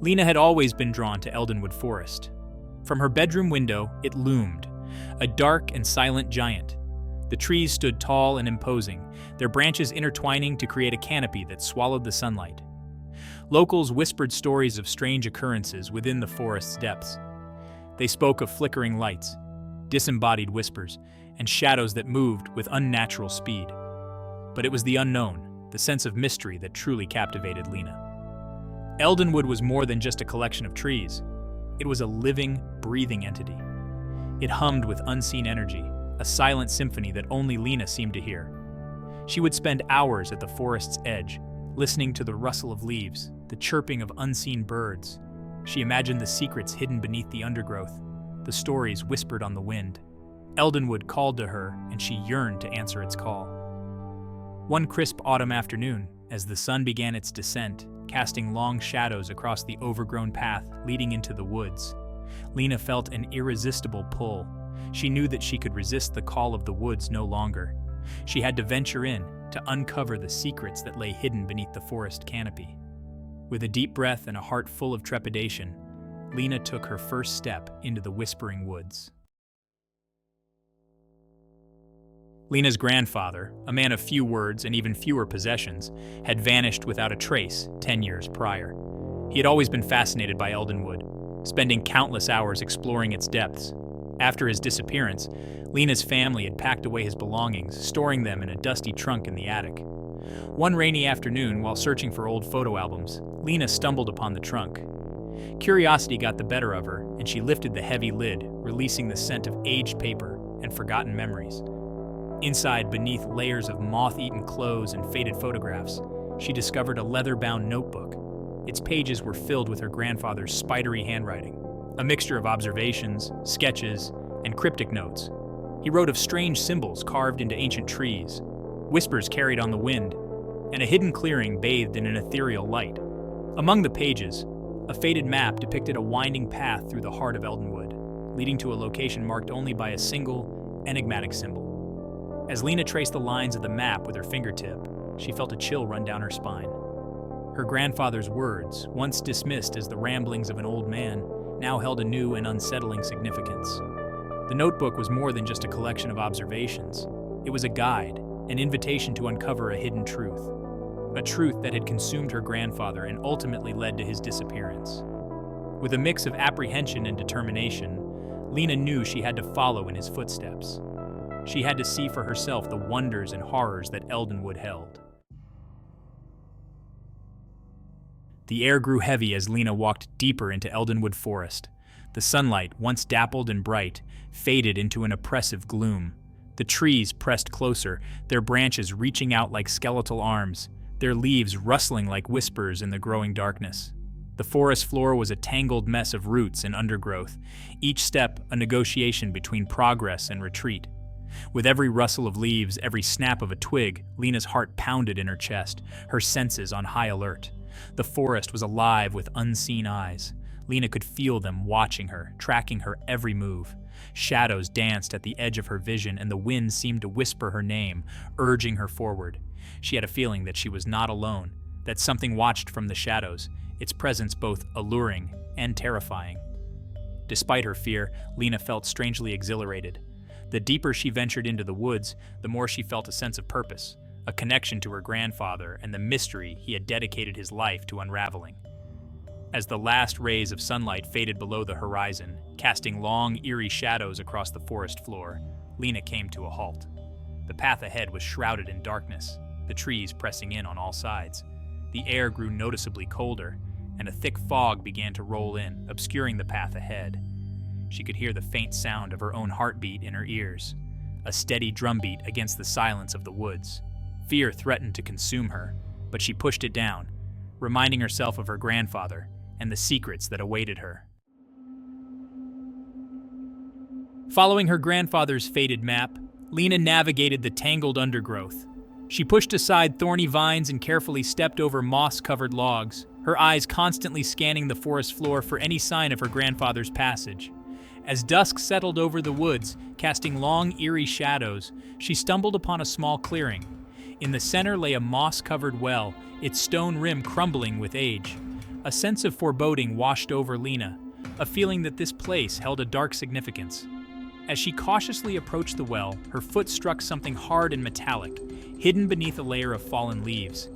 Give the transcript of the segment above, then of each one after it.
Lena had always been drawn to Eldenwood Forest. From her bedroom window, it loomed, a dark and silent giant. The trees stood tall and imposing, their branches intertwining to create a canopy that swallowed the sunlight. Locals whispered stories of strange occurrences within the forest's depths. They spoke of flickering lights, disembodied whispers, and shadows that moved with unnatural speed. But it was the unknown, the sense of mystery that truly captivated Lena. Eldenwood was more than just a collection of trees. It was a living, breathing entity. It hummed with unseen energy, a silent symphony that only Lena seemed to hear. She would spend hours at the forest's edge, listening to the rustle of leaves, the chirping of unseen birds. She imagined the secrets hidden beneath the undergrowth, the stories whispered on the wind. Eldenwood called to her, and she yearned to answer its call. One crisp autumn afternoon, as the sun began its descent, casting long shadows across the overgrown path leading into the woods, Lena felt an irresistible pull. She knew that she could resist the call of the woods no longer. She had to venture in, to uncover the secrets that lay hidden beneath the forest canopy. With a deep breath and a heart full of trepidation, Lena took her first step into the Whispering Woods. Lena's grandfather, a man of few words and even fewer possessions, had vanished without a trace 10 years prior. He had always been fascinated by Eldenwood, spending countless hours exploring its depths. After his disappearance, Lena's family had packed away his belongings, storing them in a dusty trunk in the attic. One rainy afternoon, while searching for old photo albums, Lena stumbled upon the trunk. Curiosity got the better of her, and she lifted the heavy lid, releasing the scent of aged paper and forgotten memories. Inside, beneath layers of moth-eaten clothes and faded photographs, she discovered a leather-bound notebook. Its pages were filled with her grandfather's spidery handwriting, a mixture of observations, sketches, and cryptic notes. He wrote of strange symbols carved into ancient trees, whispers carried on the wind, and a hidden clearing bathed in an ethereal light. Among the pages, a faded map depicted a winding path through the heart of Eldenwood, leading to a location marked only by a single, enigmatic symbol. As Lena traced the lines of the map with her fingertip, she felt a chill run down her spine. Her grandfather's words, once dismissed as the ramblings of an old man, now held a new and unsettling significance. The notebook was more than just a collection of observations. It was a guide, an invitation to uncover a hidden truth. A truth that had consumed her grandfather and ultimately led to his disappearance. With a mix of apprehension and determination, Lena knew she had to follow in his footsteps. She had to see for herself the wonders and horrors that Eldenwood held. The air grew heavy as Lena walked deeper into Eldenwood Forest. The sunlight, once dappled and bright, faded into an oppressive gloom. The trees pressed closer, their branches reaching out like skeletal arms, their leaves rustling like whispers in the growing darkness. The forest floor was a tangled mess of roots and undergrowth, each step a negotiation between progress and retreat. With every rustle of leaves, every snap of a twig, Lena's heart pounded in her chest, her senses on high alert. The forest was alive with unseen eyes. Lena could feel them watching her, tracking her every move. Shadows danced at the edge of her vision, and the wind seemed to whisper her name, urging her forward. She had a feeling that she was not alone, that something watched from the shadows, its presence both alluring and terrifying. Despite her fear, Lena felt strangely exhilarated. The deeper she ventured into the woods, the more she felt a sense of purpose, a connection to her grandfather and the mystery he had dedicated his life to unraveling. As the last rays of sunlight faded below the horizon, casting long, eerie shadows across the forest floor, Lena came to a halt. The path ahead was shrouded in darkness, the trees pressing in on all sides. The air grew noticeably colder, and a thick fog began to roll in, obscuring the path ahead. She could hear the faint sound of her own heartbeat in her ears, a steady drumbeat against the silence of the woods. Fear threatened to consume her, but she pushed it down, reminding herself of her grandfather and the secrets that awaited her. Following her grandfather's faded map, Lena navigated the tangled undergrowth. She pushed aside thorny vines and carefully stepped over moss-covered logs, her eyes constantly scanning the forest floor for any sign of her grandfather's passage. As dusk settled over the woods, casting long, eerie shadows, she stumbled upon a small clearing. In the center lay a moss-covered well, its stone rim crumbling with age. A sense of foreboding washed over Lena, a feeling that this place held a dark significance. As she cautiously approached the well, her foot struck something hard and metallic, hidden beneath a layer of fallen leaves.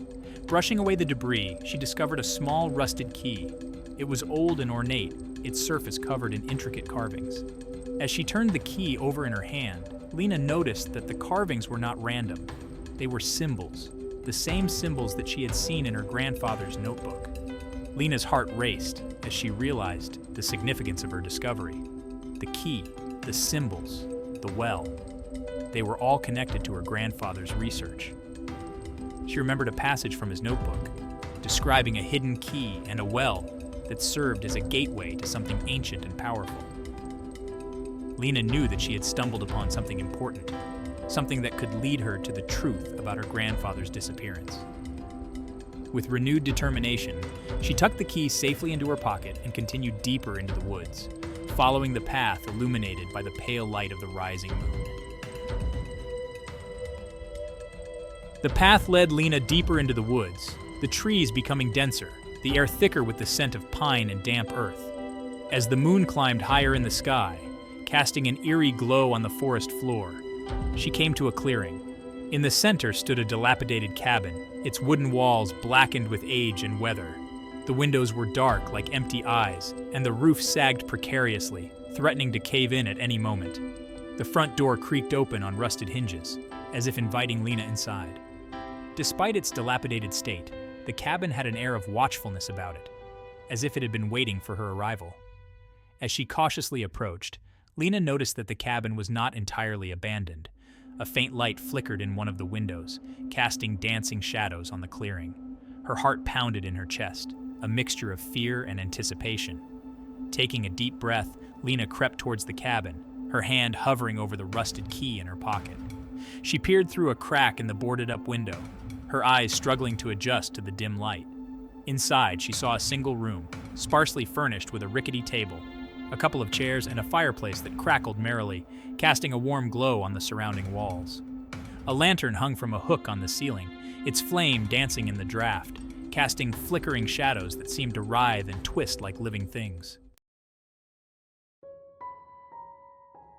Brushing away the debris, she discovered a small rusted key. It was old and ornate, its surface covered in intricate carvings. As she turned the key over in her hand, Lena noticed that the carvings were not random. They were symbols, the same symbols that she had seen in her grandfather's notebook. Lena's heart raced as she realized the significance of her discovery. The key, the symbols, the well. They were all connected to her grandfather's research. She remembered a passage from his notebook, describing a hidden key and a well that served as a gateway to something ancient and powerful. Lena knew that she had stumbled upon something important, something that could lead her to the truth about her grandfather's disappearance. With renewed determination, she tucked the key safely into her pocket and continued deeper into the woods, following the path illuminated by the pale light of the rising moon. The path led Lena deeper into the woods, the trees becoming denser, the air thicker with the scent of pine and damp earth. As the moon climbed higher in the sky, casting an eerie glow on the forest floor, she came to a clearing. In the center stood a dilapidated cabin, its wooden walls blackened with age and weather. The windows were dark like empty eyes, and the roof sagged precariously, threatening to cave in at any moment. The front door creaked open on rusted hinges, as if inviting Lena inside. Despite its dilapidated state, the cabin had an air of watchfulness about it, as if it had been waiting for her arrival. As she cautiously approached, Lena noticed that the cabin was not entirely abandoned. A faint light flickered in one of the windows, casting dancing shadows on the clearing. Her heart pounded in her chest, a mixture of fear and anticipation. Taking a deep breath, Lena crept towards the cabin, her hand hovering over the rusted key in her pocket. She peered through a crack in the boarded-up window, her eyes struggling to adjust to the dim light. Inside, she saw a single room, sparsely furnished with a rickety table, a couple of chairs, and a fireplace that crackled merrily, casting a warm glow on the surrounding walls. A lantern hung from a hook on the ceiling, its flame dancing in the draft, casting flickering shadows that seemed to writhe and twist like living things.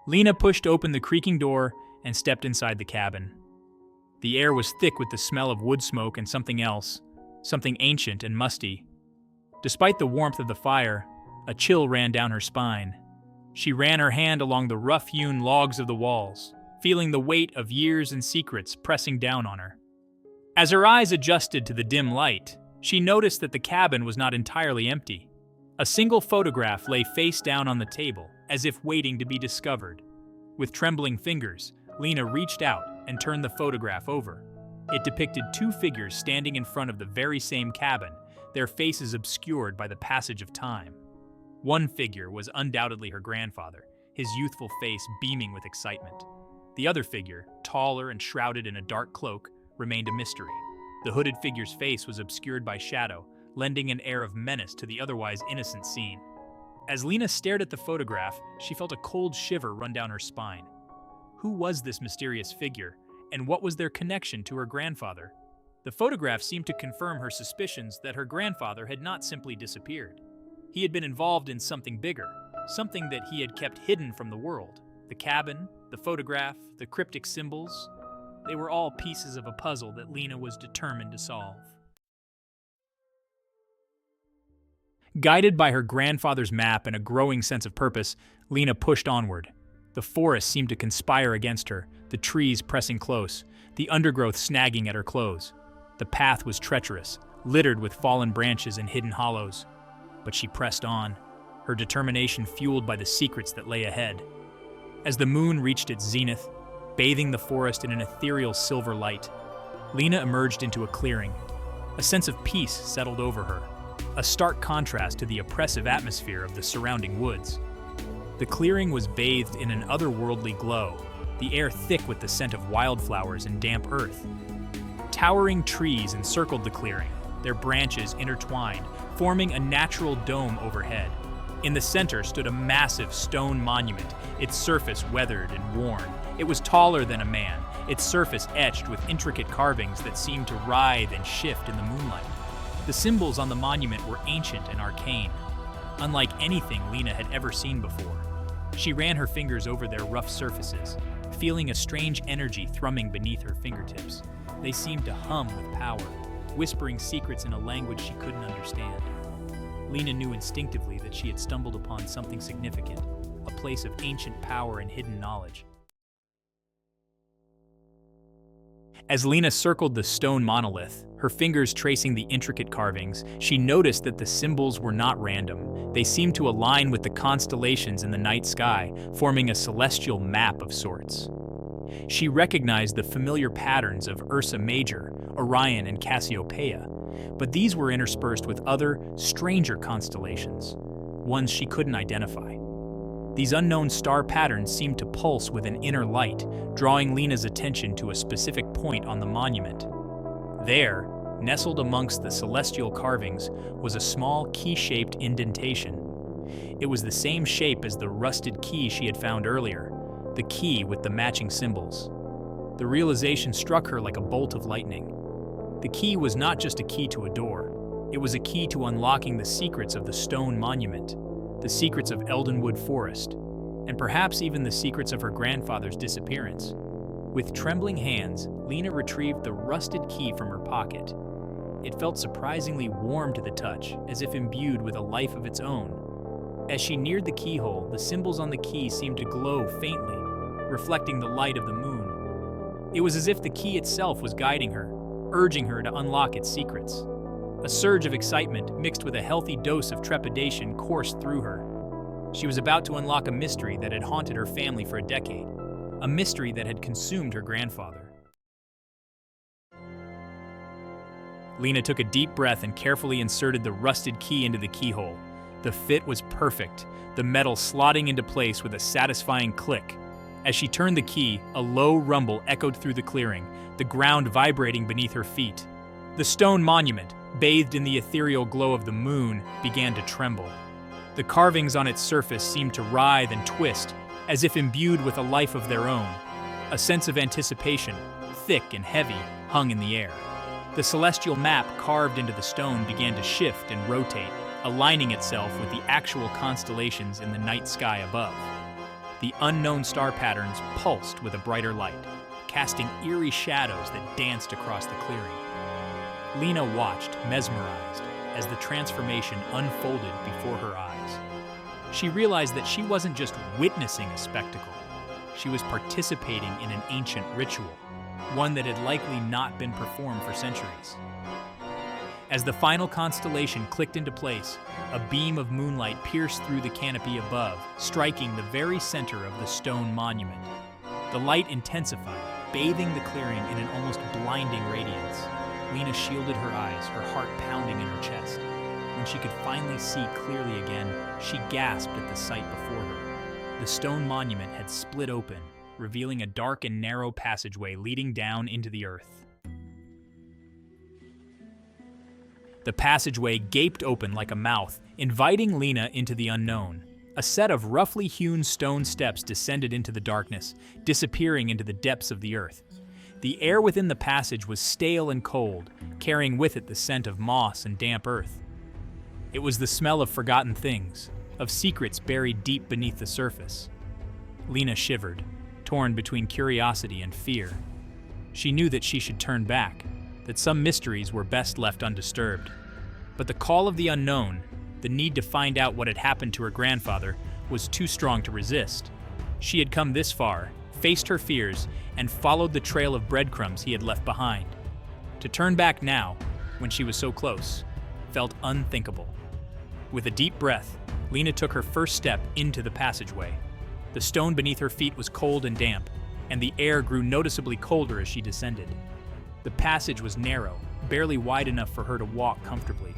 Lena pushed open the creaking door and stepped inside the cabin. The air was thick with the smell of wood smoke and something else, something ancient and musty. Despite the warmth of the fire, a chill ran down her spine. She ran her hand along the rough-hewn logs of the walls, feeling the weight of years and secrets pressing down on her. As her eyes adjusted to the dim light, she noticed that the cabin was not entirely empty. A single photograph lay face down on the table, as if waiting to be discovered. With trembling fingers, Lena reached out and turned the photograph over. It depicted two figures standing in front of the very same cabin, their faces obscured by the passage of time. One figure was undoubtedly her grandfather, his youthful face beaming with excitement. The other figure, taller and shrouded in a dark cloak, remained a mystery. The hooded figure's face was obscured by shadow, lending an air of menace to the otherwise innocent scene. As Lena stared at the photograph, she felt a cold shiver run down her spine. Who was this mysterious figure, and what was their connection to her grandfather? The photograph seemed to confirm her suspicions that her grandfather had not simply disappeared. He had been involved in something bigger, something that he had kept hidden from the world. The cabin, the photograph, the cryptic symbols, they were all pieces of a puzzle that Lena was determined to solve. Guided by her grandfather's map and a growing sense of purpose, Lena pushed onward. The forest seemed to conspire against her, the trees pressing close, the undergrowth snagging at her clothes. The path was treacherous, littered with fallen branches and hidden hollows. But she pressed on, her determination fueled by the secrets that lay ahead. As the moon reached its zenith, bathing the forest in an ethereal silver light, Lena emerged into a clearing. A sense of peace settled over her, a stark contrast to the oppressive atmosphere of the surrounding woods. The clearing was bathed in an otherworldly glow, the air thick with the scent of wildflowers and damp earth. Towering trees encircled the clearing, their branches intertwined, forming a natural dome overhead. In the center stood a massive stone monument, its surface weathered and worn. It was taller than a man, its surface etched with intricate carvings that seemed to writhe and shift in the moonlight. The symbols on the monument were ancient and arcane, unlike anything Lena had ever seen before. She ran her fingers over their rough surfaces, feeling a strange energy thrumming beneath her fingertips. They seemed to hum with power, whispering secrets in a language she couldn't understand. Lena knew instinctively that she had stumbled upon something significant, a place of ancient power and hidden knowledge. As Lena circled the stone monolith, her fingers tracing the intricate carvings, she noticed that the symbols were not random. They seemed to align with the constellations in the night sky, forming a celestial map of sorts. She recognized the familiar patterns of Ursa Major, Orion, and Cassiopeia, but these were interspersed with other, stranger constellations, ones she couldn't identify. These unknown star patterns seemed to pulse with an inner light, drawing Lena's attention to a specific point on the monument. There, nestled amongst the celestial carvings, was a small key-shaped indentation. It was the same shape as the rusted key she had found earlier, the key with the matching symbols. The realization struck her like a bolt of lightning. The key was not just a key to a door. It was a key to unlocking the secrets of the stone monument, the secrets of Eldenwood Forest, and perhaps even the secrets of her grandfather's disappearance. With trembling hands, Lena retrieved the rusted key from her pocket. It felt surprisingly warm to the touch, as if imbued with a life of its own. As she neared the keyhole, the symbols on the key seemed to glow faintly, reflecting the light of the moon. It was as if the key itself was guiding her, urging her to unlock its secrets. A surge of excitement, mixed with a healthy dose of trepidation, coursed through her. She was about to unlock a mystery that had haunted her family for a decade, a mystery that had consumed her grandfather. Lena took a deep breath and carefully inserted the rusted key into the keyhole. The fit was perfect, the metal slotting into place with a satisfying click. As she turned the key, a low rumble echoed through the clearing, the ground vibrating beneath her feet. The stone monument, bathed in the ethereal glow of the moon, began to tremble. The carvings on its surface seemed to writhe and twist, as if imbued with a life of their own. A sense of anticipation, thick and heavy, hung in the air. The celestial map carved into the stone began to shift and rotate, aligning itself with the actual constellations in the night sky above. The unknown star patterns pulsed with a brighter light, casting eerie shadows that danced across the clearing. Lena watched, mesmerized, as the transformation unfolded before her eyes. She realized that she wasn't just witnessing a spectacle. She was participating in an ancient ritual, one that had likely not been performed for centuries. As the final constellation clicked into place, a beam of moonlight pierced through the canopy above, striking the very center of the stone monument. The light intensified, bathing the clearing in an almost blinding radiance. Lena shielded her eyes, her heart pounding in her chest. When she could finally see clearly again, she gasped at the sight before her. The stone monument had split open, revealing a dark and narrow passageway leading down into the earth. The passageway gaped open like a mouth, inviting Lena into the unknown. A set of roughly hewn stone steps descended into the darkness, disappearing into the depths of the earth. The air within the passage was stale and cold, carrying with it the scent of moss and damp earth. It was the smell of forgotten things, of secrets buried deep beneath the surface. Lena shivered, torn between curiosity and fear. She knew that she should turn back, that some mysteries were best left undisturbed. But the call of the unknown, the need to find out what had happened to her grandfather, was too strong to resist. She had come this far, faced her fears, and followed the trail of breadcrumbs he had left behind. To turn back now, when she was so close, felt unthinkable. With a deep breath, Lena took her first step into the passageway. The stone beneath her feet was cold and damp, and the air grew noticeably colder as she descended. The passage was narrow, barely wide enough for her to walk comfortably.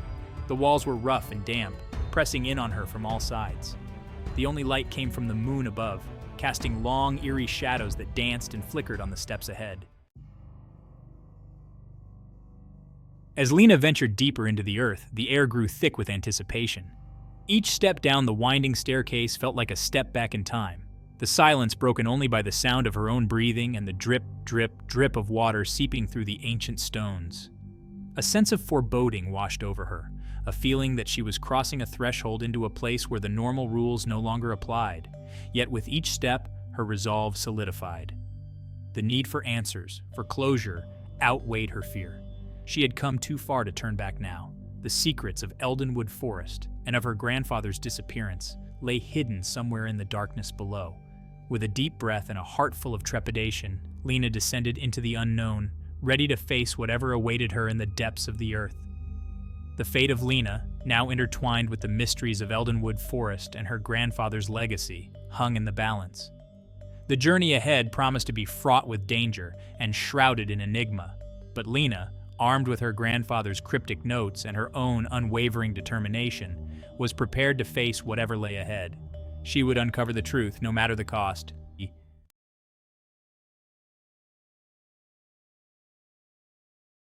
The walls were rough and damp, pressing in on her from all sides. The only light came from the moon above, casting long, eerie shadows that danced and flickered on the steps ahead. As Lena ventured deeper into the earth, the air grew thick with anticipation. Each step down the winding staircase felt like a step back in time, the silence broken only by the sound of her own breathing and the drip, drip, drip of water seeping through the ancient stones. A sense of foreboding washed over her, a feeling that she was crossing a threshold into a place where the normal rules no longer applied. Yet with each step, her resolve solidified. The need for answers, for closure, outweighed her fear. She had come too far to turn back now. The secrets of Eldenwood Forest and of her grandfather's disappearance lay hidden somewhere in the darkness below. With a deep breath and a heart full of trepidation, Lena descended into the unknown, ready to face whatever awaited her in the depths of the earth. The fate of Lena, now intertwined with the mysteries of Eldenwood Forest and her grandfather's legacy, hung in the balance. The journey ahead promised to be fraught with danger and shrouded in enigma, but Lena, armed with her grandfather's cryptic notes and her own unwavering determination, was prepared to face whatever lay ahead. She would uncover the truth, no matter the cost,